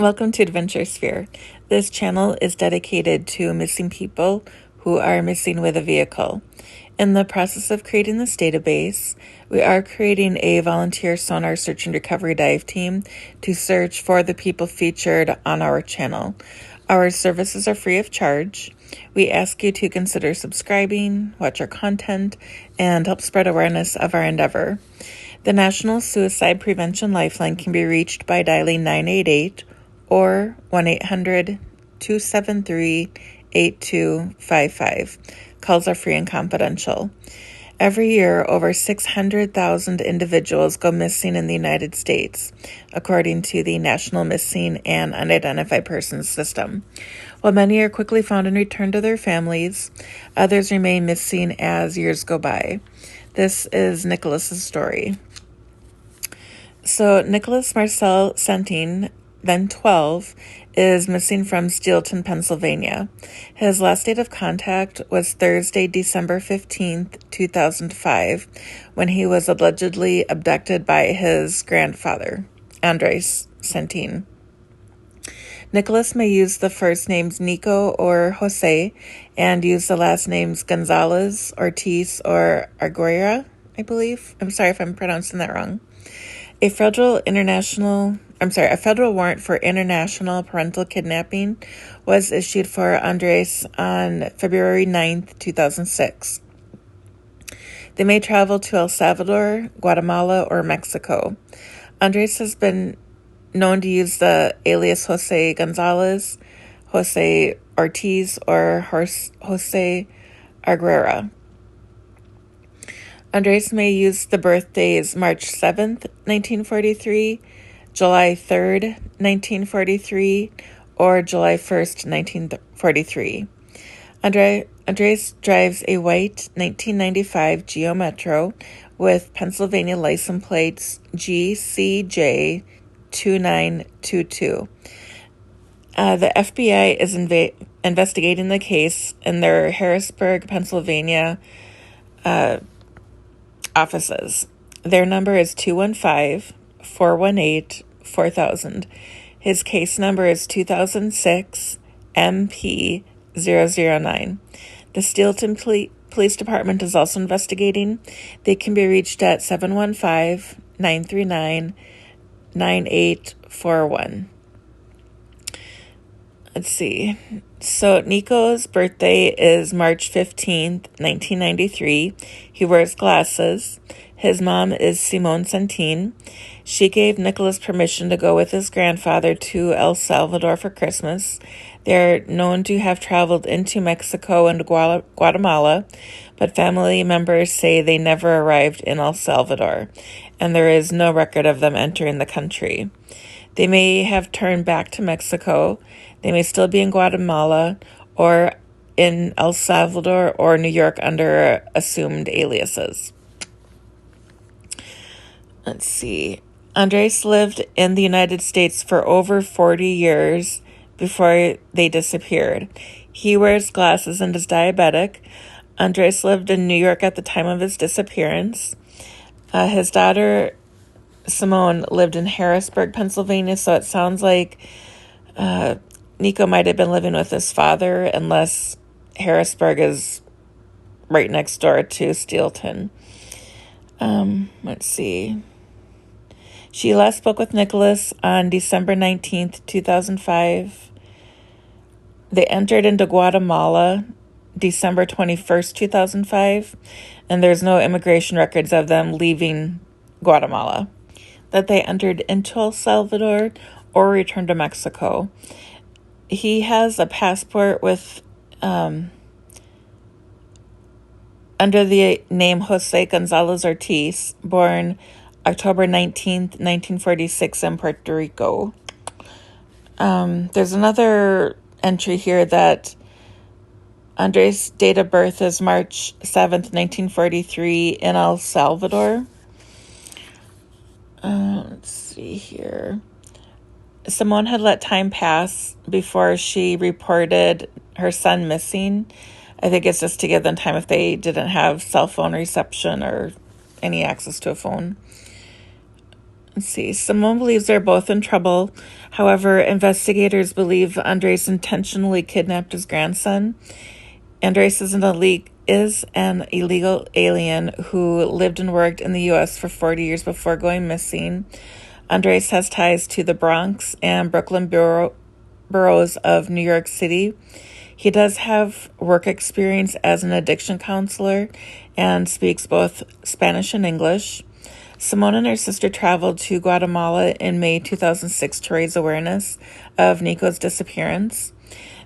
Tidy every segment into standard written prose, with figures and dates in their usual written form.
Welcome to AdventureSphere. This channel is dedicated to missing people who are missing with a vehicle. In the process of creating this database, we are creating a volunteer sonar search and recovery dive team to search for the people featured on our channel. Our services are free of charge. We ask you to consider subscribing, watch our content, and help spread awareness of our endeavor. The National Suicide Prevention Lifeline can be reached by dialing 988 or 1-800-273-8255. Calls are free and confidential. Every year, over 600,000 individuals go missing in the United States, according to the National Missing and Unidentified Persons System. While many are quickly found and returned to their families, others remain missing as years go by. This is Nicolas's story. So Nicolas Marcel Santin, then 12, is missing from Steelton, Pennsylvania. His last date of contact was Thursday, December 15th, 2005, when he was allegedly abducted by his grandfather, Andres Santin. Nicolas may use the first names Nico or Jose and use the last names Gonzalez, Ortiz, or Arguera, I believe. I'm sorry if I'm pronouncing that wrong. A federal warrant for international parental kidnapping was issued for Andres on February 9th, 2006. They may travel to El Salvador, Guatemala, or Mexico. Andres has been known to use the alias Jose Gonzalez, Jose Ortiz, or Jose Arguera. Andres may use the birthdays March 7th, 1943, July 3rd, 1943, or July 1st, 1943. Andres drives a white 1995 Geo Metro with Pennsylvania license plates GCJ2922. The FBI is investigating the case in their Harrisburg, Pennsylvania offices. Their number is 215-418-4000. His case number is 2006 MP009. The Steelton Police Department is also investigating. They can be reached at 715-939-9841. Let's see. So Nico's birthday is March 15th, 1993. He wears glasses. His mom is Simone Santin. She gave Nicolas permission to go with his grandfather to El Salvador for Christmas. They're known to have traveled into Mexico and Guatemala, but family members say they never arrived in El Salvador, and there is no record of them entering the country. They may have turned back to Mexico. They may still be in Guatemala or in El Salvador or New York under assumed aliases. Let's see. Andres lived in the United States for over 40 years before they disappeared. He wears glasses and is diabetic. Andres lived in New York at the time of his disappearance. His daughter, Simone, lived in Harrisburg, Pennsylvania, so it sounds like Nico might have been living with his father, unless Harrisburg is right next door to Steelton. Let's see. She last spoke with Nicolas on December 19th, 2005. They entered into Guatemala December 21st, 2005, and there's no immigration records of them leaving Guatemala. That they entered into El Salvador or returned to Mexico. He has a passport with under the name Jose Gonzalez Ortiz, born October 19th, 1946 in Puerto Rico. There's another entry here that Andres' date of birth is March 7th, 1943 in El Salvador. Let's see here. Simone had let time pass before she reported her son missing. I think it's just to give them time if they didn't have cell phone reception or any access to a phone. Let's see. Simone believes they're both in trouble. However, investigators believe Andres intentionally kidnapped his grandson. Andres is an illegal alien who lived and worked in the U.S. for 40 years before going missing. Andres has ties to the Bronx and Brooklyn boroughs of New York City. He does have work experience as an addiction counselor and speaks both Spanish and English. Simone and her sister traveled to Guatemala in May 2006 to raise awareness of Nico's disappearance.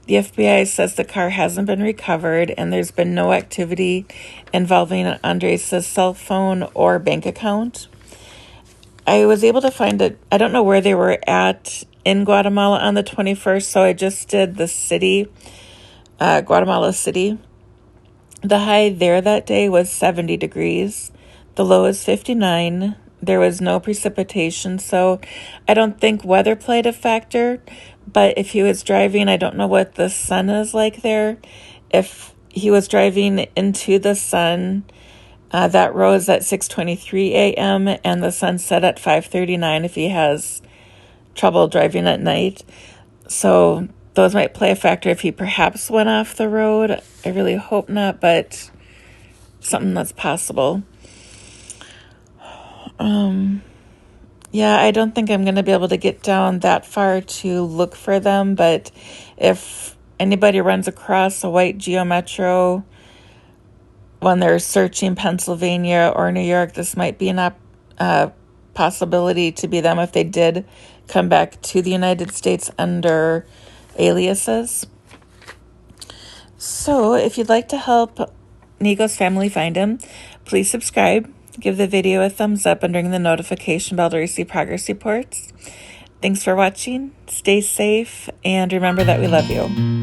The FBI says the car hasn't been recovered and there's been no activity involving Andres' cell phone or bank account. I was able to find it. I don't know where they were at in Guatemala on the 21st, so I just did the city, Guatemala City. The high there that day was 70 degrees. The low is 59. There was no precipitation, so I don't think weather played a factor. But if he was driving, I don't know what the sun is like there. If he was driving into the sun, that rose at 6:23 a.m. and the sun set at 5:39 if he has trouble driving at night. So those might play a factor if he perhaps went off the road. I really hope not, but something that's possible. Yeah, I don't think I'm going to be able to get down that far to look for them, but if anybody runs across a white Geo Metro when they're searching Pennsylvania or New York, this might be a possibility to be them if they did come back to the United States under aliases. So if you'd like to help Nico's family find him, please subscribe. Give the video a thumbs up and ring the notification bell to receive progress reports. Thanks for watching. Stay safe and remember that we love you.